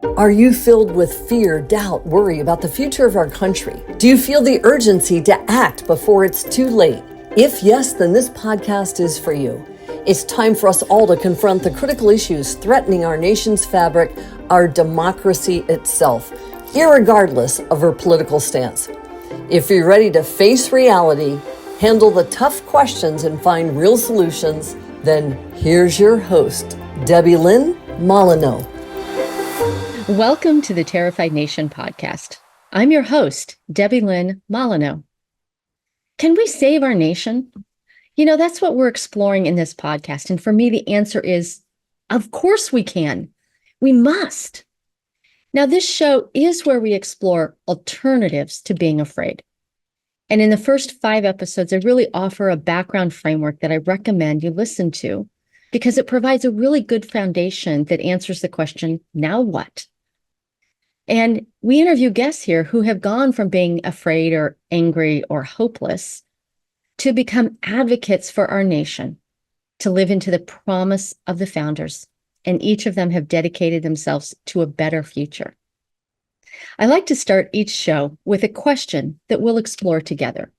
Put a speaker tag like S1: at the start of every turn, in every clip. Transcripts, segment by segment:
S1: Are you filled with fear, doubt, worry about the future of our country? Do you feel the urgency to act before it's too late? If yes, then this podcast is for you. It's time for us all to confront the critical issues threatening our nation's fabric, our democracy itself, irregardless of our political stance. If you're ready to face reality, handle the tough questions, and find real solutions, then here's your host, Debbie Lynn Molyneux.
S2: Welcome to the Terrified Nation podcast. I'm your host, Debbie Lynn Molyneux. Can we save our nation? You know, that's what we're exploring in this podcast. And for me, the answer is, of course we can. We must. Now, this show is where we explore alternatives to being afraid. And in the first 5 episodes, I really offer a background framework that I recommend you listen to because it provides a really good foundation that answers the question, now what? And we interview guests here who have gone from being afraid or angry or hopeless to become advocates for our nation, to live into the promise of the founders. And each of them have dedicated themselves to a better future. I like to start each show with a question that we'll explore together.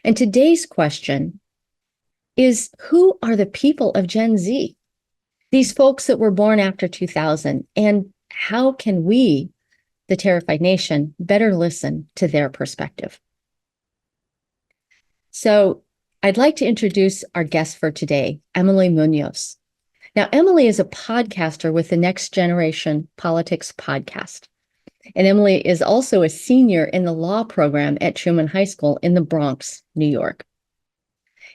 S2: And today's question is, who are the people of Gen Z? These folks that were born after 2000, and how can we, the Terrified Nation, better listen to their perspective? So I'd like to introduce our guest for today, Emily Muñoz. Now, Emily is a podcaster with the Next Generation Politics podcast. And Emily is also a senior in the law program at Truman High School in the Bronx, New York.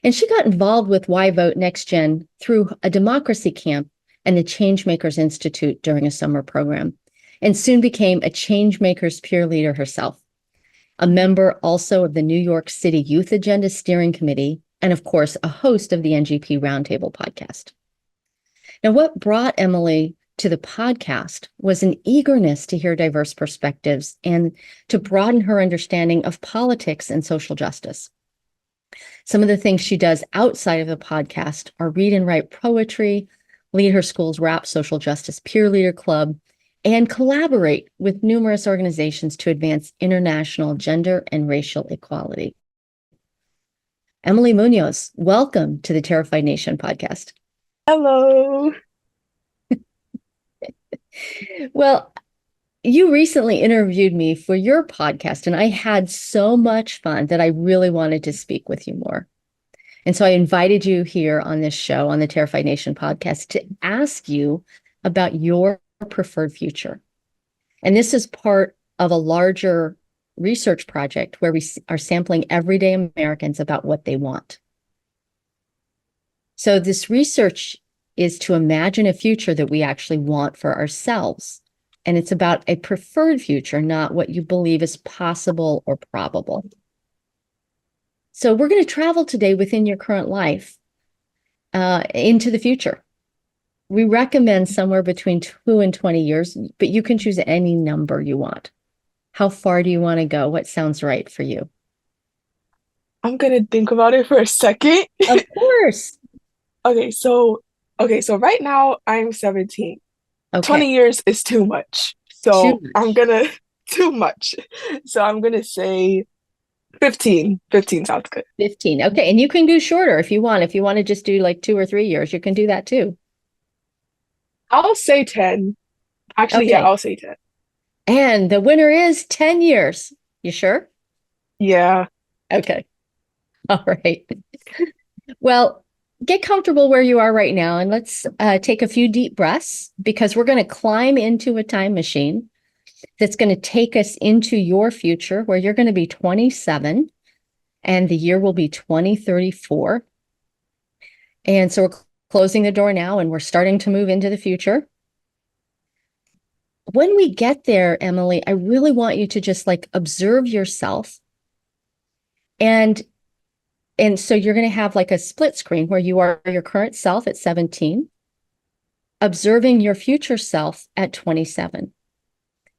S2: And she got involved with Why Vote Next Gen through a democracy camp and the Changemakers Institute during a summer program, and soon became a Changemakers peer leader herself, a member also of the New York City Youth Agenda Steering Committee, and of course, a host of the NGP Roundtable podcast. Now, what brought Emily to the podcast was an eagerness to hear diverse perspectives and to broaden her understanding of politics and social justice. Some of the things she does outside of the podcast are read and write poetry, lead her school's rap social justice peer leader club, and collaborate with numerous organizations to advance international gender and racial equality. Emily Muñoz, welcome to the Terrified Nation podcast.
S3: Hello.
S2: Well, you recently interviewed me for your podcast, and I had so much fun that I really wanted to speak with you more. And so I invited you here on this show, on the Terrified Nation podcast, to ask you about your preferred future. And this is part of a larger research project where we are sampling everyday Americans about what they want. So this research is to imagine a future that we actually want for ourselves. And it's about a preferred future, not what you believe is possible or probable. So we're going to travel today within your current life into the future. We recommend somewhere between 2 and 20 years, but you can choose any number you want. How far do you want to go? What sounds right for you?
S3: I'm gonna think about it for a second.
S2: Of course.
S3: Okay, so right now I'm 17.
S2: Okay.
S3: 20 years is too much. So too much. So I'm gonna say 15. 15 sounds good.
S2: 15. Okay. And you can do shorter if you want. If you want to just do like 2 or 3 years, you can do that too.
S3: I'll say 10. Actually,
S2: Okay.
S3: yeah, I'll say 10.
S2: And the winner is 10 years. You sure?
S3: Yeah.
S2: Okay. All right. Well, get comfortable where you are right now, and let's take a few deep breaths because we're going to climb into a time machine that's going to take us into your future where you're going to be 27 and the year will be 2034. And so we're closing the door now and we're starting to move into the future. When we get there, Emily, I really want you to just observe yourself. And so you're going to have a split screen where you are your current self at 17, observing your future self at 27.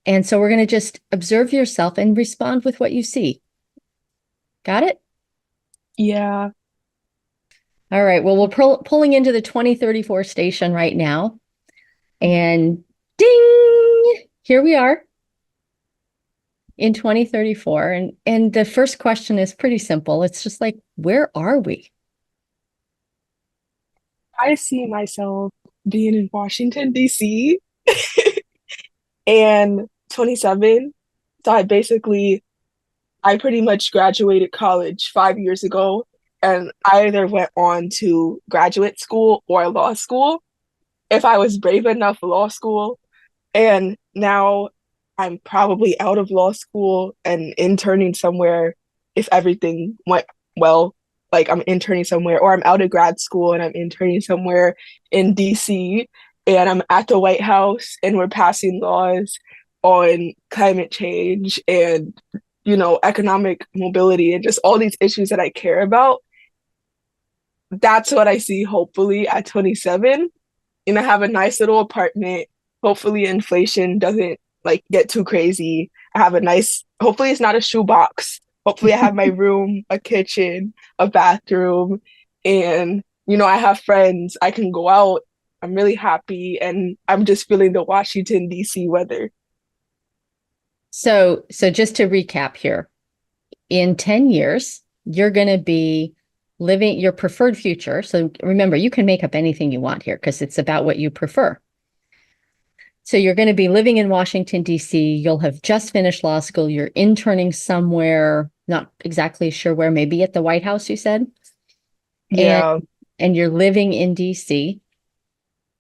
S2: And so we're going to just observe yourself and respond with what you see. Got it?
S3: Yeah.
S2: All right. Well, we're pulling into the 2034 station right now. And ding! here we are in 2034. And the first question is pretty simple. It's just like, where are we?
S3: I see myself being in Washington, D.C. and 27. So I pretty much graduated college 5 years ago, and I either went on to graduate school or law school. If I was brave enough, law school. And now I'm probably out of law school and interning somewhere if everything went well. Like I'm interning somewhere, or I'm out of grad school and I'm interning somewhere in DC, and I'm at the White House and we're passing laws on climate change and, economic mobility and just all these issues that I care about. That's what I see hopefully at 27. And I have a nice little apartment. Hopefully inflation doesn't like get too crazy. Hopefully it's not a shoebox. Hopefully I have my room, a kitchen, a bathroom, and I have friends. I can go out. I'm really happy and I'm just feeling the Washington DC weather.
S2: So just to recap here, in 10 years, you're going to be living your preferred future. So remember, you can make up anything you want here because it's about what you prefer. So you're going to be living in Washington, D.C. You'll have just finished law school. You're interning somewhere, not exactly sure where, maybe at the White House, you said?
S3: Yeah.
S2: And you're living in D.C.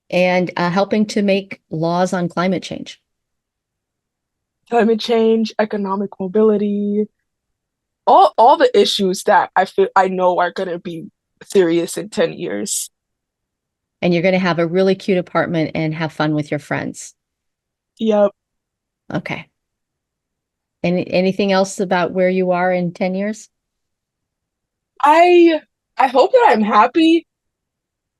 S2: and helping to make laws on climate change.
S3: Climate change, economic mobility, all the issues that I know are going to be serious in 10 years.
S2: And you're going to have a really cute apartment and have fun with your friends.
S3: Yep.
S2: Okay. Anything else about where you are in 10 years?
S3: I hope that I'm happy,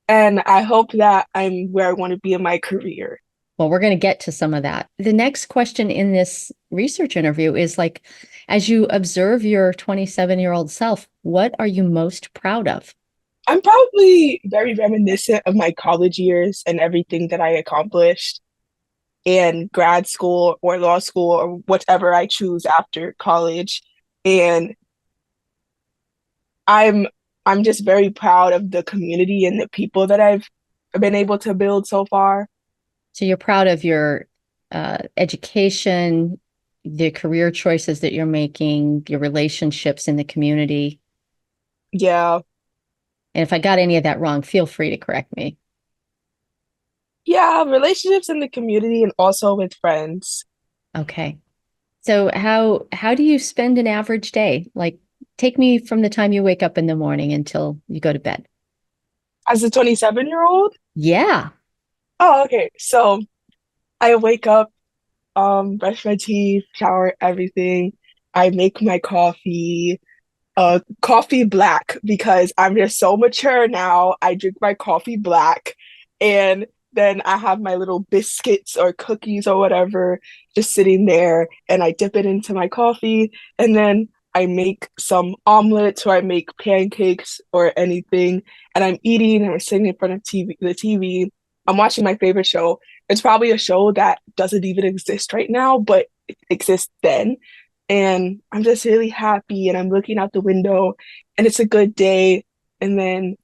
S3: and I hope that I'm where I want to be in my career.
S2: Well, we're going to get to some of that. The next question in this research interview is like, as you observe your 27-year-old self, what are you most proud of?
S3: I'm probably very reminiscent of my college years and everything that I accomplished in grad school or law school or whatever I choose after college. And I'm I'm just very proud of the community and the people that I've been able to build so far.
S2: So you're proud of your education, the career choices that you're making, your relationships in the community.
S3: Yeah.
S2: And if I got any of that wrong, feel free to correct me.
S3: Yeah, relationships in the community and also with friends.
S2: Okay. So how do you spend an average day? Like, take me from the time you wake up in the morning until you go to bed.
S3: As a 27-year-old?
S2: Yeah.
S3: Oh, okay. So I wake up, brush my teeth, shower, everything. I make my coffee, coffee black because I'm just so mature now. I drink my coffee black, and then I have my little biscuits or cookies or whatever just sitting there, and I dip it into my coffee, and then I make some omelets or I make pancakes or anything, and I'm eating and I'm sitting in front of the TV. I'm watching my favorite show. It's probably a show that doesn't even exist right now, but it exists then. And I'm just really happy and I'm looking out the window and it's a good day. And then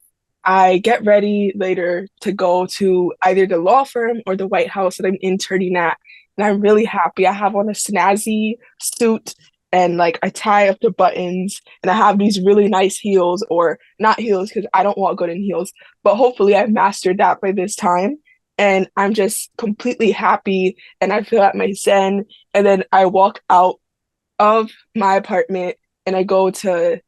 S3: I get ready later to go to either the law firm or the White House that I'm interning at. And I'm really happy. I have on a snazzy suit and like I tie up the buttons and I have these really nice heels, or not heels because I don't walk good in heels, but hopefully I've mastered that by this time. And I'm just completely happy and I feel at my zen. And then I walk out of my apartment and I go to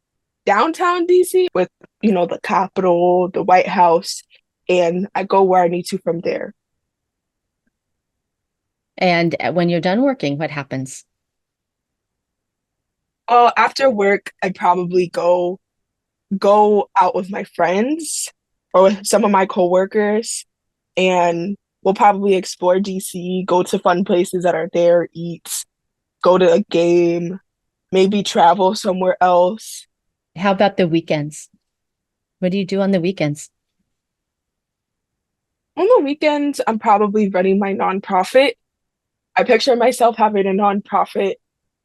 S3: downtown DC with, the Capitol, the White House, and I go where I need to from there.
S2: And when you're done working, what happens?
S3: Well, after work, I probably go out with my friends or with some of my coworkers, and we'll probably explore DC, go to fun places that are there, eat, go to a game, maybe travel somewhere else.
S2: How about the weekends? What do you do on the weekends?
S3: On the weekends, I'm probably running my nonprofit. I picture myself having a nonprofit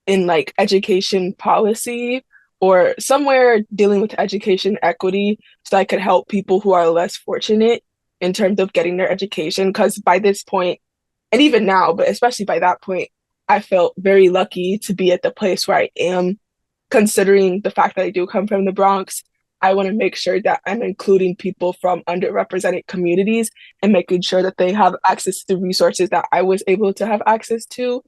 S3: in like education policy or somewhere dealing with education equity so I could help people who are less fortunate in terms of getting their education. Because by this point, and even now, but especially by that point, I felt very lucky to be at the place where I am, considering the fact that I do come from the Bronx. I want to make sure that I'm including people from underrepresented communities and making sure that they have access to the resources that I was able to have access to.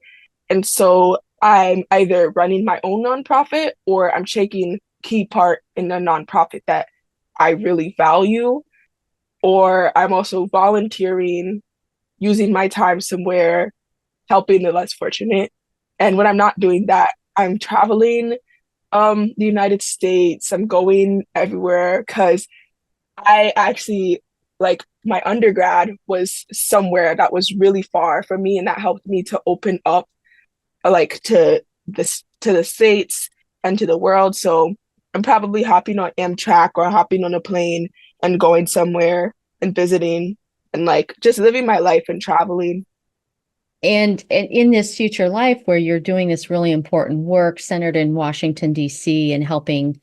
S3: And so I'm either running my own nonprofit or I'm taking key part in a nonprofit that I really value, or I'm also volunteering, using my time somewhere, helping the less fortunate. And when I'm not doing that, I'm traveling the United States. I'm going everywhere because I actually like my undergrad was somewhere that was really far from me, and that helped me to open up like to the States and to the world. So I'm probably hopping on Amtrak or hopping on a plane and going somewhere and visiting and like just living my life and traveling.
S2: And in this future life where you're doing this really important work centered in Washington, D.C., and helping,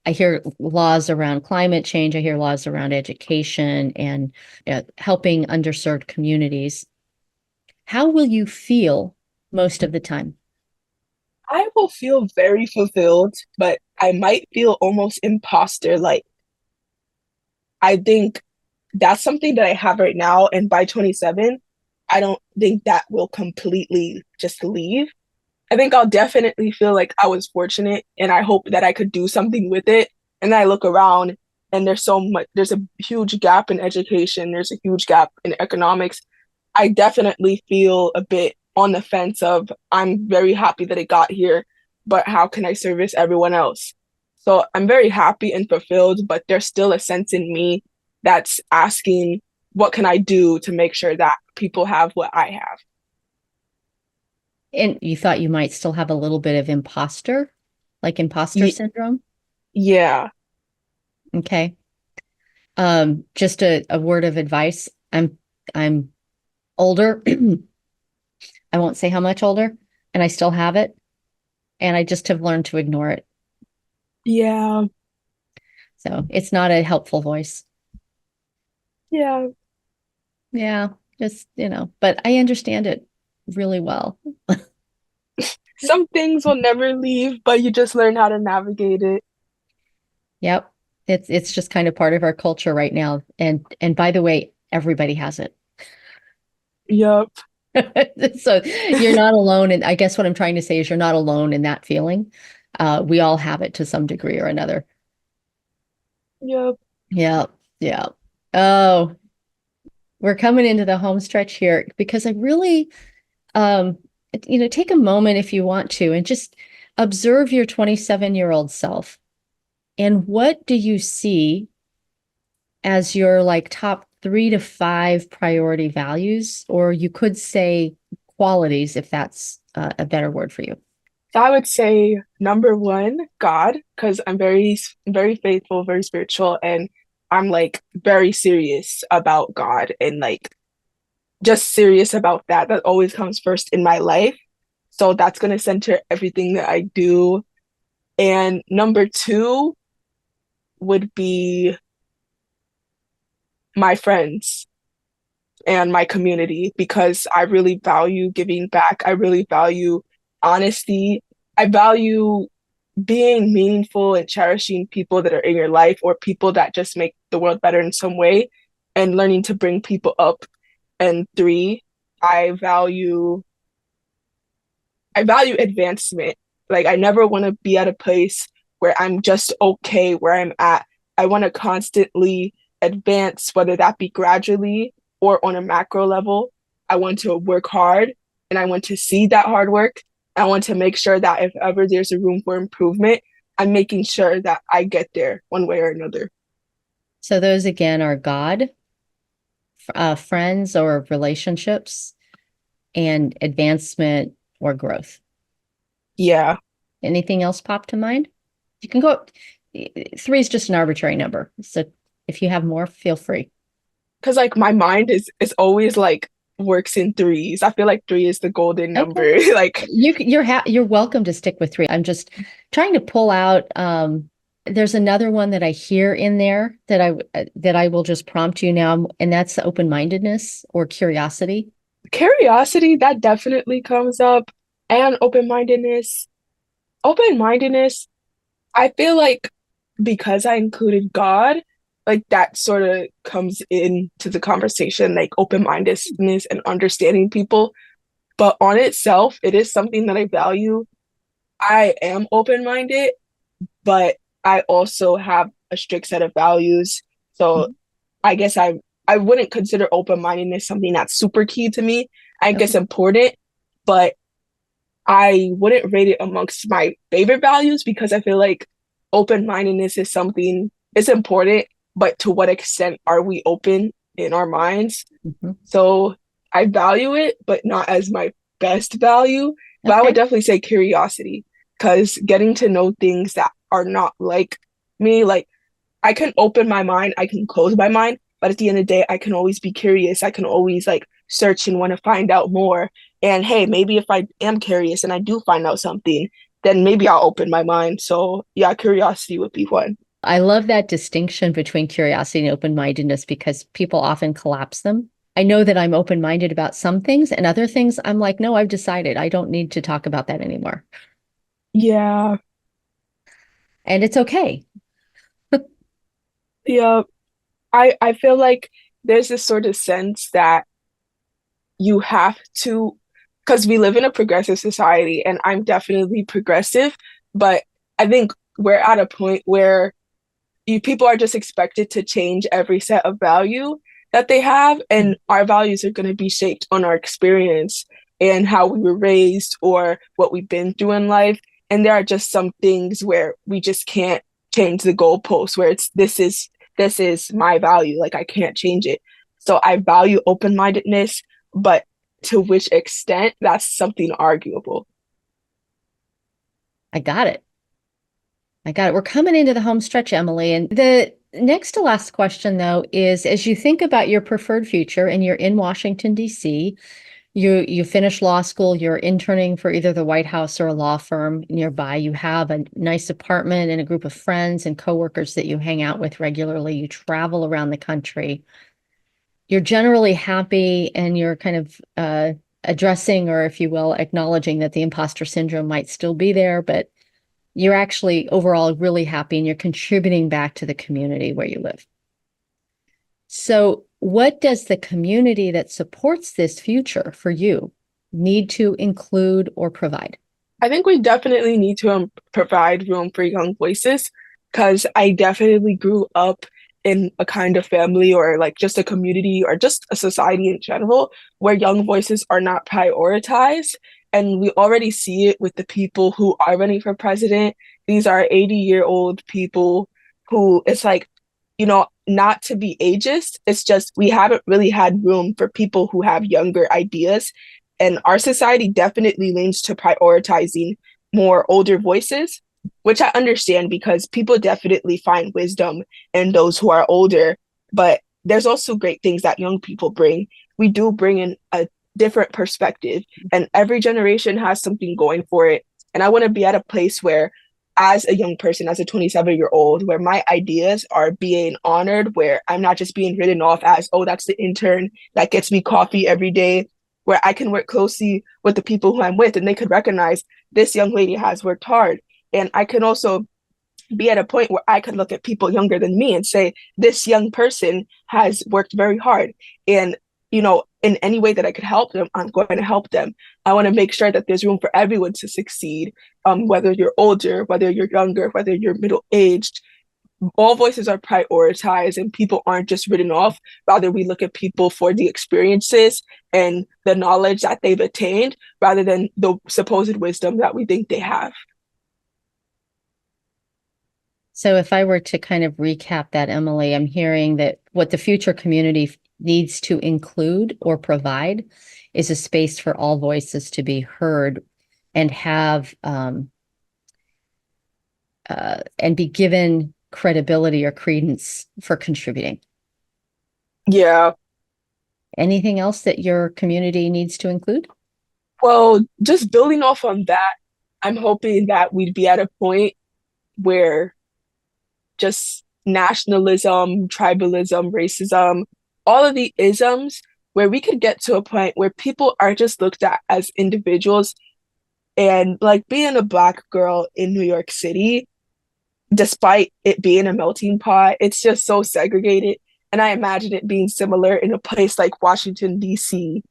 S2: I hear laws around climate change, I hear laws around education and helping underserved communities. How will you feel most of the time?
S3: I will feel very fulfilled, but I might feel almost imposter. Like, I think that's something that I have right now. And by 27, I don't think that will completely just leave. I think I'll definitely feel like I was fortunate and I hope that I could do something with it. And then I look around and there's a huge gap in education, there's a huge gap in economics. I definitely feel a bit on the fence of I'm very happy that it got here, but how can I service everyone else? So I'm very happy and fulfilled, but there's still a sense in me that's asking, what can I do to make sure that people have what I have?
S2: And you thought you might still have a little bit of imposter syndrome?
S3: Yeah.
S2: Okay. Just a word of advice. I'm older. I won't say how much older, and I still have it. And I just have learned to ignore it.
S3: Yeah.
S2: So it's not a helpful voice.
S3: Yeah.
S2: Yeah, just, but I understand it really well.
S3: Some things will never leave, but you just learn how to navigate it.
S2: Yep. It's just kind of part of our culture right now. And by the way, everybody has it.
S3: Yep.
S2: So you're not alone. And I guess what I'm trying to say is you're not alone in that feeling. We all have it to some degree or another.
S3: Yep.
S2: Yeah. Yeah. Oh, we're coming into the home stretch here because I really, um, take a moment if you want to and just observe your 27-year-old self. And what do you see as your like top 3 to 5 priority values, or you could say qualities, if that's a better word for you?
S3: So I would say number one, God, because I'm very faithful, very spiritual, and I'm like very serious about God and like just serious about that. That always comes first in my life. So that's gonna center everything that I do. And number two would be my friends and my community because I really value giving back. I really value honesty. I value being meaningful and cherishing people that are in your life or people that just make the world better in some way and learning to bring people up. And three, I value I value advancement. Like I never want to be at a place where I'm just okay where I'm at. I want to constantly advance, whether that be gradually or on a macro level. I want to work hard and I want to see that hard work. I want to make sure that if ever there's a room for improvement, I'm making sure that I get there one way or another.
S2: So those again are God, friends or relationships, and advancement or growth.
S3: Yeah.
S2: Anything else pop to mind? You can go. 3 is just an arbitrary number. So if you have more, feel free.
S3: Because like my mind is always like works in threes. I feel like three is the golden number.
S2: Okay.
S3: Like,
S2: You're welcome to stick with three. I'm just trying to pull out. There's another one that I hear in there that I will just prompt you now, and that's open-mindedness or curiosity.
S3: curiosity, that definitely comes up, and open-mindedness. Open-mindedness, I feel like because I included God, like that sort of comes into the conversation, like open-mindedness and understanding people. But on itself, it is something that I value. I am open-minded, but I also have a strict set of values. So
S2: Mhm.
S3: I guess I wouldn't consider open-mindedness something that's super key to me. I think it's
S2: Okay.
S3: important, but I wouldn't rate it amongst my favorite values because I feel like open-mindedness is something it's important, but to what extent are we open in our minds?
S2: Mhm.
S3: So I value it, but not as my best value. But I would
S2: Okay.
S3: definitely say curiosity because getting to know things that are not like me, like I can open my mind, I can close my mind, but at the end of the day, I can always be curious. I can always like search and want to find out more. And hey, maybe if I am curious and I do find out something, then maybe I'll open my mind. So yeah, curiosity would be one.
S2: I love that distinction between curiosity and open-mindedness because people often collapse them. I know that I'm open-minded about some things, and other things I'm like, no, I've decided I don't need to talk about that anymore.
S3: Yeah,
S2: And it's okay.
S3: yeah. I feel like there's this sort of sense that you have to, because we live in a progressive society, and I'm definitely progressive, but I think we're at a point where people are just expected to change every set of value that they have, and our values are going to be shaped on our experience and how we were raised or what we've been through in life. And there are just some things where we just can't change the goalpost, where it's this is my value, like I can't change it. So I value open-mindedness, but to which extent, that's something arguable.
S2: I got it. I got it. We're coming into the home stretch, Emily. And the next to last question, though, is as you think about your preferred future and you're in Washington, D.C., you finish law school, you're interning for either the White House or a law firm nearby. You have a nice apartment and a group of friends and coworkers that you hang out with regularly. You travel around the country. You're generally happy and you're kind of addressing, or if you will, acknowledging that the imposter syndrome might still be there, but you're actually overall really happy and you're contributing back to the community where you live. So, what does the community that supports this future for you need to include or provide?
S3: I think we definitely need to provide room for young voices because I definitely grew up in a kind of family or like just a community or just a society in general where young voices are not prioritized. And we already see it with the people who are running for president. These are 80-year-old people who it's like, not to be ageist, it's just we haven't really had room for people who have younger ideas, and our society definitely leans to prioritizing more older voices, which I understand because people definitely find wisdom in those who are older. But there's also great things that young people bring. We do bring in a different perspective, and every generation has something going for it. And I want to be at a place where, as a young person, as a 27-year-old, where my ideas are being honored, where I'm not just being written off as, oh, that's the intern that gets me coffee every day, where I can work closely with the people who I'm with and they could recognize this young lady has worked hard. And I can also be at a point where I could look at people younger than me and say, this young person has worked very hard. And, in any way that I could help them, I'm going to help them. I want to make sure that there's room for everyone to succeed, whether you're older, whether you're younger, whether you're middle aged. All voices are prioritized and people aren't just written off. Rather, we look at people for the experiences and the knowledge that they've attained rather than the supposed wisdom that we think they have.
S2: So, if I were to kind of recap that, Emily, I'm hearing that what the future community needs to include or provide is a space for all voices to be heard and have and be given credibility or credence for contributing.
S3: Yeah.
S2: Anything else that your community needs to include?
S3: Well, just building off on that, I'm hoping that we'd be at a point where just nationalism, tribalism, racism, all of the isms, where we could get to a point where people are just looked at as individuals. And like being a Black girl in New York City, despite it being a melting pot, it's just so segregated. And I imagine it being similar in a place like Washington, D.C.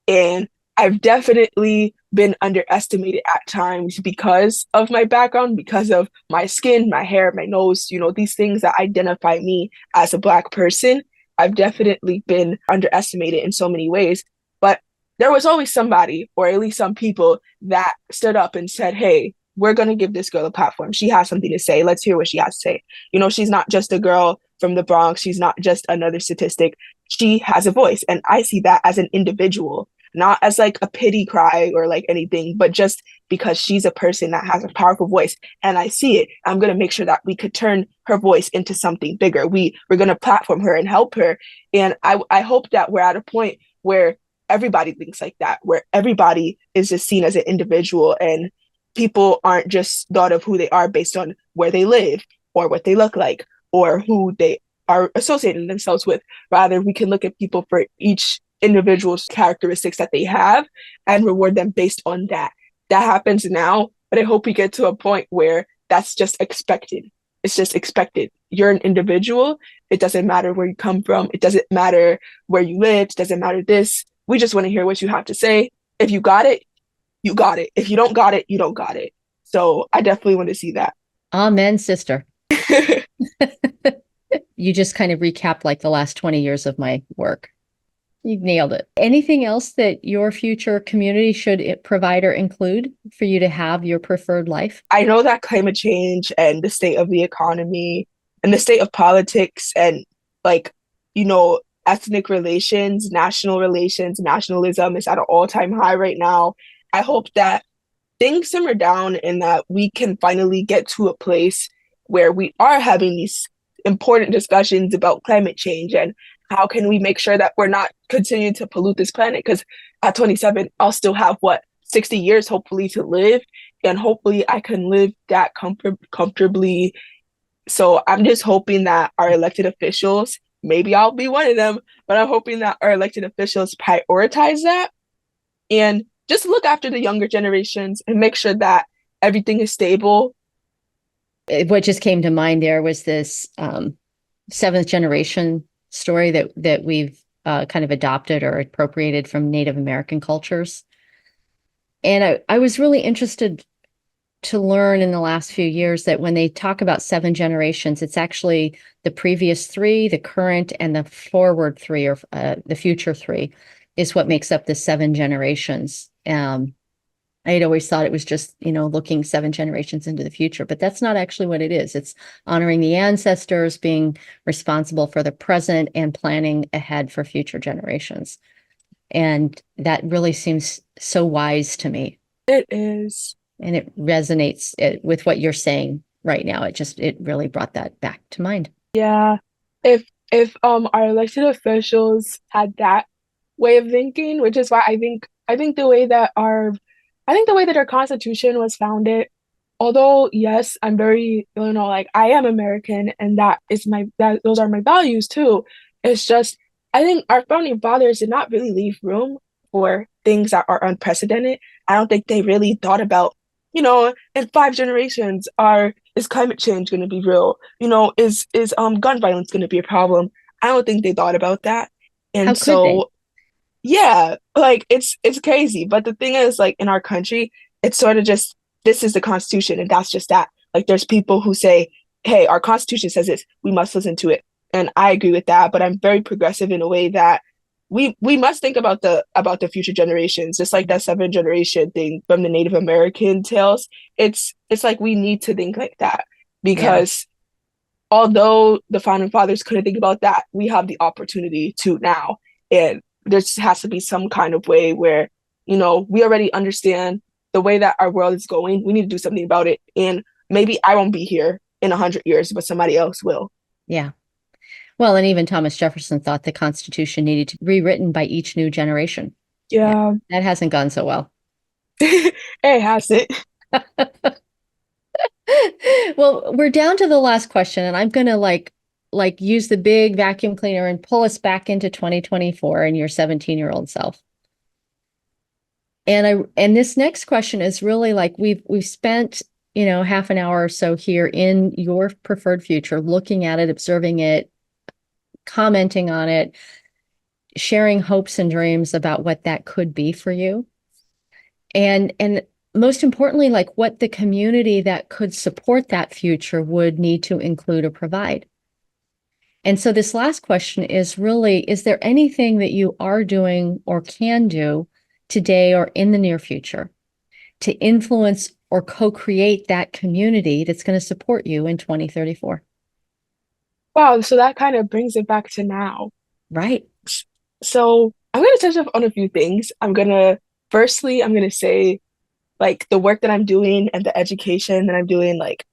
S3: And I've definitely been underestimated at times because of my background, because of my skin, my hair, my nose, these things that identify me as a Black person. I've definitely been underestimated in so many ways. But there was always somebody, or at least some people, that stood up and said, hey, we're going to give this girl a platform. She has something to say. Let's hear what she has to say. She's not just a girl from the Bronx. She's not just another statistic. She has a voice. And I see that as an individual, not as like a pity cry or like anything, but just because she's a person that has a powerful voice. And I see it. I'm going to make sure that we could turn her voice into something bigger. We're going to platform her and help her. And I hope that we're at a point where everybody thinks like that, where everybody is just seen as an individual and people aren't just thought of who they are based on where they live or what they look like or who they are associating themselves with. Rather, we can look at people for each individual's characteristics that they have and reward them based on that. That happens now, but I hope we get to a point where that's just expected. It's just expected. You're an individual. It doesn't matter where you come from. It doesn't matter where you live. It doesn't matter this. We just want to hear what you have to say. If you got it, you got it. If you don't got it, you don't got it. So I definitely want to see that.
S2: Amen, sister. You just kind of recapped like the last 20 years of my work. You nailed it. Anything else that your future community should provide or include for you to have your preferred life?
S3: I know that climate change and the state of the economy and the state of politics and like, ethnic relations, nationalism is at an all-time high right now. I hope that things simmer down and that we can finally get to a place where we are having these important discussions about climate change and how can we make sure that we're not continuing to pollute this planet? Because at 27, I'll still have 60 years hopefully to live, and hopefully I can live that comfortably. So I'm just hoping that our elected officials, maybe I'll be one of them, but I'm hoping that our elected officials prioritize that and just look after the younger generations and make sure that everything is stable.
S2: What just came to mind there was this seventh generation story that we've kind of adopted or appropriated from Native American cultures. And I was really interested to learn in the last few years that when they talk about 7 generations, it's actually the previous 3, the current, and the forward 3, or the future 3 is what makes up the 7 generations. I had always thought it was just, looking 7 generations into the future, but that's not actually what it is. It's honoring the ancestors, being responsible for the present, and planning ahead for future generations. And that really seems so wise to me.
S3: It is.
S2: And it resonates with what you're saying right now. It really brought that back to mind.
S3: Yeah. If our elected officials had that way of thinking, which is why I think the way that our Constitution was founded, although yes, I'm very, I am American and those are my values too. It's just, I think our founding fathers did not really leave room for things that are unprecedented. I don't think they really thought about, in 5 generations, is climate change going to be real? Is gun violence going to be a problem? I don't think they thought about that. And
S2: How could they?
S3: Yeah, like it's crazy. But the thing is, like in our country, it's sort of just, this is the Constitution and that's just that. Like there's people who say, hey, our Constitution says this, we must listen to it. And I agree with that, but I'm very progressive in a way that we must think about the future generations, just like that 7 generation thing from the Native American tales. It's like we need to think like that because although the founding fathers couldn't think about that, we have the opportunity to now. And there just has to be some kind of way where, we already understand the way that our world is going. We need to do something about it. And maybe I won't be here in 100 years, but somebody else will.
S2: Yeah. Well, and even Thomas Jefferson thought the Constitution needed to be rewritten by each new generation.
S3: Yeah.
S2: That hasn't gone so well.
S3: It has it.
S2: Well, we're down to the last question, and I'm gonna use the big vacuum cleaner and pull us back into 2024 and your 17-year-old self. And this next question is really like we've spent, half an hour or so here in your preferred future, looking at it, observing it, commenting on it, sharing hopes and dreams about what that could be for you. And most importantly, like what the community that could support that future would need to include or provide. And so this last question is really, is there anything that you are doing or can do today or in the near future to influence or co-create that community that's going to support you in 2034?
S3: Wow, so that kind of brings it back to now.
S2: Right.
S3: So I'm going to touch up on a few things. Firstly, I'm going to say, like, the work that I'm doing and the education that I'm doing, like,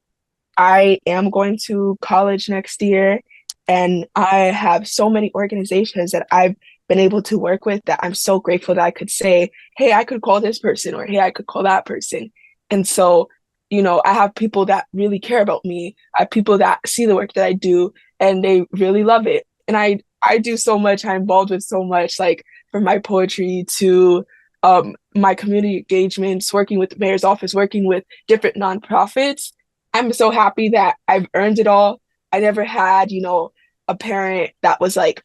S3: I am going to college next year, and I have so many organizations that I've been able to work with that I'm so grateful that I could say, hey, I could call this person, or hey, I could call that person. And so, I have people that really care about me. I have people that see the work that I do and they really love it. And I do so much, I'm involved with so much, like from my poetry to my community engagements, working with the mayor's office, working with different nonprofits. I'm so happy that I've earned it all. I never had, a parent that was like,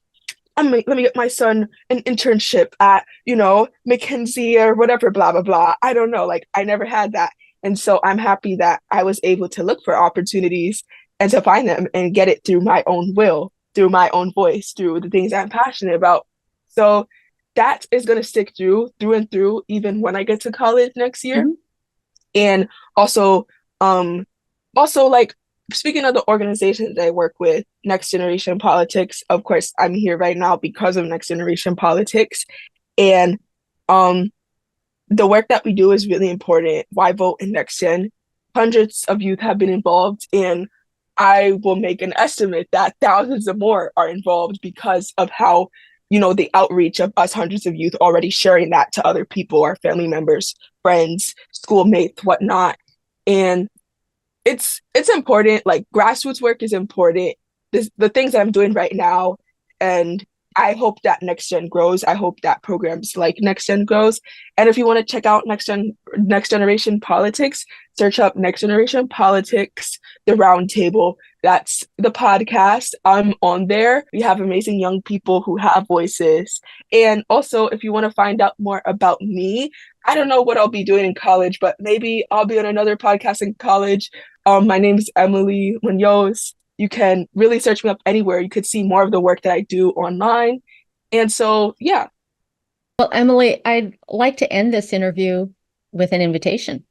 S3: let me get my son an internship at, McKinsey or whatever, blah, blah, blah. I don't know. Like, I never had that. And so I'm happy that I was able to look for opportunities and to find them and get it through my own will, through my own voice, through the things I'm passionate about. So that is going to stick through and through, even when I get to college next year.
S2: Mm-hmm.
S3: And also, like, speaking of the organizations that I work with, Next Generation Politics, of course, I'm here right now because of Next Generation Politics. And the work that we do is really important. Why Vote in Next Gen? Hundreds of youth have been involved, and I will make an estimate that thousands of more are involved because of how, the outreach of us hundreds of youth already sharing that to other people, our family members, friends, schoolmates, whatnot. And it's important. Like, grassroots work is important. The things that I'm doing right now, and I hope that Next Gen grows. I hope that programs like Next Gen grows. And if you want to check out Next Generation Politics, search up Next Generation Politics, the Roundtable. That's the podcast. I'm on there. We have amazing young people who have voices. And also, if you want to find out more about me, I don't know what I'll be doing in college, but maybe I'll be on another podcast in college. My name is Emily Muñoz. You can really search me up anywhere. You could see more of the work that I do online. And so, yeah.
S2: Well, Emily, I'd like to end this interview with an invitation.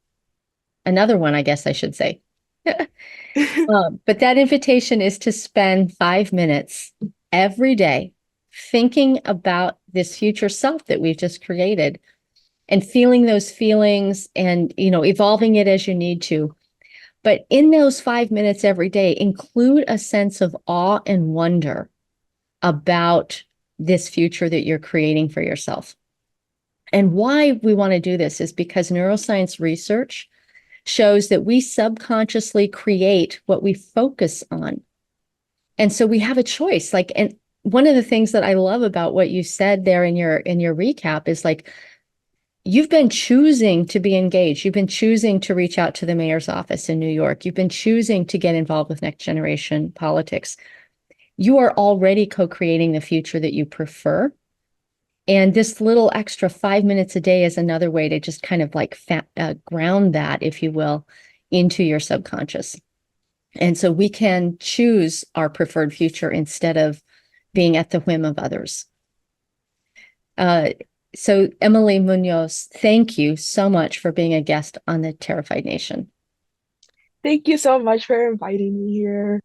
S2: Another one, I guess I should say. But that invitation is to spend 5 minutes every day thinking about this future self that we've just created and feeling those feelings and, evolving it as you need to. But in those 5 minutes every day, include a sense of awe and wonder about this future that you're creating for yourself. And why we want to do this is because neuroscience research shows that we subconsciously create what we focus on. And so we have a choice. And one of the things that I love about what you said there in your recap is like, you've been choosing to be engaged. You've been choosing to reach out to the mayor's office in New York. You've been choosing to get involved with Next Generation Politics. You are already co-creating the future that you prefer. And this little extra 5 minutes a day is another way to just kind of like ground that, if you will, into your subconscious. And so we can choose our preferred future instead of being at the whim of others. So Emily Muñoz, thank you so much for being a guest on the Terrified Nation.
S3: Thank you so much for inviting me here.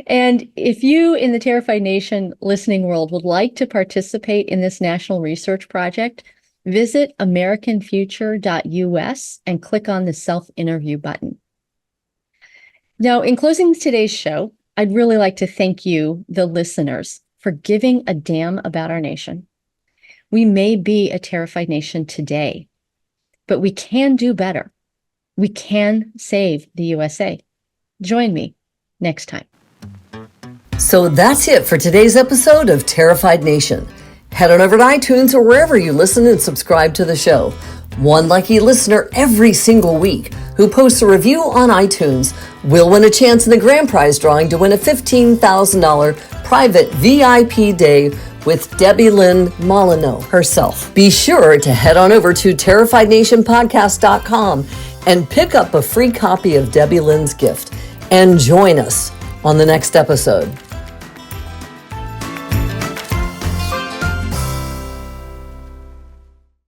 S2: And if you in the Terrified Nation listening world would like to participate in this national research project, visit americanfuture.us and click on the self-interview button. Now, in closing today's show, I'd really like to thank you, the listeners, for giving a damn about our nation. We may be a terrified nation today, but we can do better. We can save the USA. Join me next time.
S1: So that's it for today's episode of Terrified Nation. Head on over to iTunes or wherever you listen and subscribe to the show. One lucky listener every single week who posts a review on iTunes will win a chance in the grand prize drawing to win a $15,000 private VIP day with Debbie Lynn Molyneux herself. Be sure to head on over to terrifiednationpodcast.com and pick up a free copy of Debbie Lynn's gift and join us on the next episode.